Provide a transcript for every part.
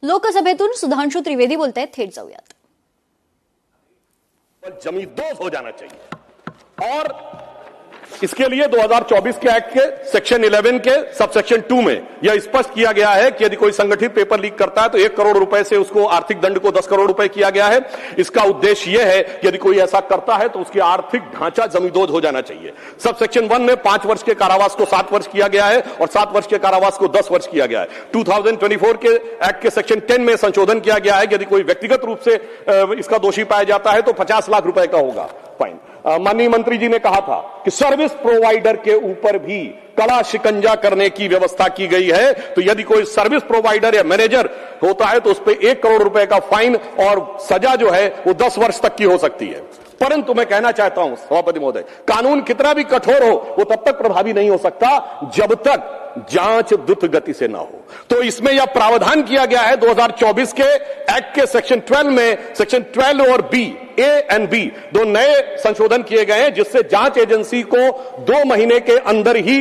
लोकसभेतून सुधांशु त्रिवेदी बोलतायत, थेट जाऊयात. जमींदोज हो जाना चाहिए और इसके लिए 2024 के एक्ट के सेक्शन 11 के सबसेक्शन 2 में यह स्पष्ट किया गया है कि यदि कोई संगठित पेपर लीक करता है तो 1 करोड़ रुपए से उसको आर्थिक दंड को 10 करोड़ रुपए किया गया है. इसका उद्देश्य यह है कि यदि कोई ऐसा करता है तो उसकी आर्थिक ढांचा जमींदोज हो जाना चाहिए. सबसेक्शन 1 में 5 वर्ष के कारावास को 7 वर्ष किया गया है और 7 वर्ष के कारावास को 10 वर्ष किया गया है. 2024 के एक्ट के सेक्शन 10 में संशोधन किया गया है कि यदि कोई व्यक्तिगत रूप से इसका दोषी पाया जाता है तो 50 लाख रुपए का होगा फाइन. माननीय मंत्री जी ने कहा था कि सर्विस प्रोवाइडर के ऊपर भी कड़ा शिकंजा करने की व्यवस्था की गई है. तो यदि कोई सर्विस प्रोवाइडर या मैनेजर होता है तो उस पर 1 करोड़ रुपए का फाइन और सजा जो है वो 10 वर्ष तक की हो सकती है. परंतु मैं कहना चाहता हूं सभापति महोदय, कानून कितना भी कठोर हो वो तब तक प्रभावी नहीं हो सकता जब तक जांच द्रुत गति से ना हो. तो इसमें यह प्रावधान किया गया है 2024 के एक्ट के सेक्शन 12 में, सेक्शन 12 और बी, ए एंड बी दो नए संशोधन किए गए हैं जिससे जांच एजेंसी को 2 महीने के अंदर ही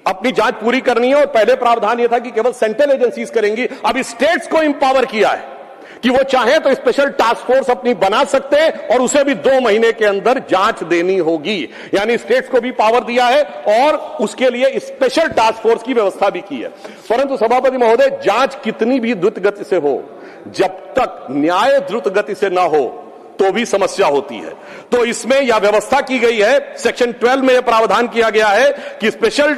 अपनी जांच पूरी करनी है. और पहले प्रावधान यह था कि केवल सेंट्रल एजेंसीज करेंगी. अब स्टेट्स को इंपावर किया है कि वो चाहे तो स्पेशल टास्क फोर्स अपनी बना सकते हैं और उसे भी 2 महीने के अंदर जांच देनी होगी. यानी स्टेट्स को भी पावर दिया है और उसके लिए स्पेशल टास्क फोर्स की व्यवस्था भी की है. परंतु सभापति महोदय, जांच कितनी भी द्रुत गति से हो, जब तक न्याय द्रुत गति से ना हो तो भी समस्या होती है. तो इसमें यह व्यवस्था की गई है. सेक्शन 12 में यह प्रावधान किया गया है कि स्पेशल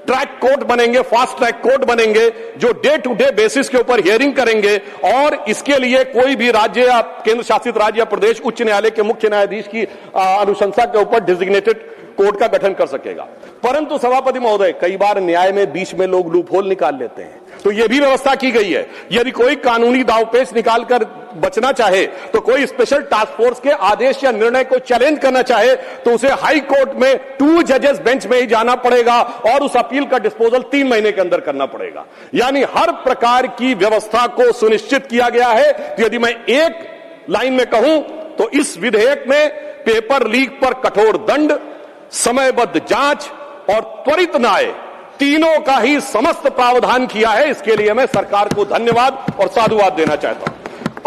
ट्रैक कोर्ट बनेंगे, फास्ट ट्रैक कोर्ट बनेंगे जो डे टू डे बेसिस के ऊपर हियरिंग करेंगे और इसके लिए कोई भी राज्य या केंद्र शासित राज्य या प्रदेश उच्च न्यायालय के मुख्य न्यायाधीश की अनुशंसा के ऊपर डेजिग्नेटेड कोर्ट का गठन कर सकेगा. परंतु सभापति महोदय, कई बार न्याय में बीच में लोग लूपहोल निकाल लेते हैं. तो यह भी व्यवस्था की गई है, यदि कोई कानूनी दांवपेच निकालकर बचना चाहे तो कोई स्पेशल टास्क फोर्स के आदेश या निर्णय को चैलेंज करना चाहे तो उसे हाई कोर्ट में 2 जजेस बेंच में ही जाना पड़ेगा और उस अपील का डिस्पोजल 3 महीने के अंदर करना पड़ेगा. यानी हर प्रकार की व्यवस्था को सुनिश्चित किया गया है. तो यदि मैं एक लाइन में कहूं तो इस विधेयक में पेपर लीक पर कठोर दंड, समयबद्ध जांच और त्वरित न्याय, तीनों का ही समस्त प्रावधान किया है. इसके लिए मैं सरकार को धन्यवाद और साधुवाद देना चाहता हूं.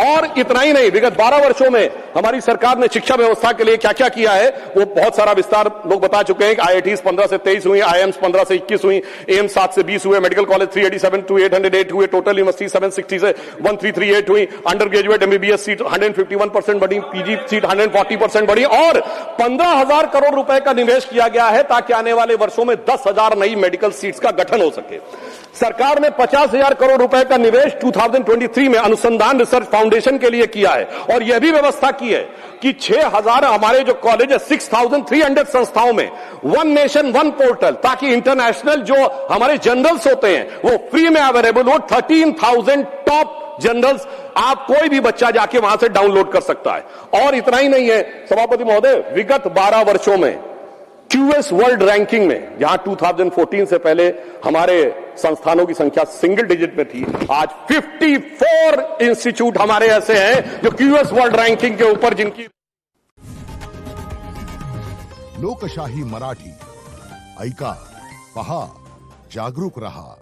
और इतना ही नहीं, विगत 12 वर्षों में हमारी सरकार ने शिक्षा व्यवस्था के लिए क्या क्या किया है वो बहुत सारा विस्तार लोग बता चुके हैं. आईआईटीज 15 से 23 हुई, आईएम्स 15 से 21 हुई, एम्स 7 से 20 हुए, मेडिकल कॉलेज 387 टू 808 हुए, टोटल यूनिवर्सिटी 760 से 1338 हुई, अंडर ग्रेजुएट एमबीबीएस सीट 151% बढ़ी, पीजी सीट 140% बढ़ी और 15,000 करोड़ रुपए का निवेश किया गया है ताकि आने वाले वर्षों में 10,000 नई मेडिकल सीट्स का गठन हो सके. सरकार ने 50,000 करोड़ रुपए का निवेश 2023 में अनुसंधान रिसर्च फाउंडेशन के लिए किया है और यह भी व्यवस्था की है कि 6,000 हमारे जो कॉलेज है 6,300 संस्थाओं में वन नेशन वन पोर्टल, ताकि इंटरनेशनल जो हमारे जर्नल्स होते हैं वो फ्री में अवेलेबल हो. 13,000 टॉप जर्नल्स आप कोई भी बच्चा जाके वहां से डाउनलोड कर सकता है. और इतना ही नहीं है सभापति महोदय, विगत 12 वर्षों में क्यूएस वर्ल्ड रैंकिंग में, जहां 2014 से पहले हमारे संस्थानों की संख्या सिंगल डिजिट में थी, आज 54 इंस्टीट्यूट हमारे ऐसे हैं जो क्यूएस वर्ल्ड रैंकिंग के ऊपर जिनकी. लोकशाही मराठी ऐका, पहा, जागरूक रहा.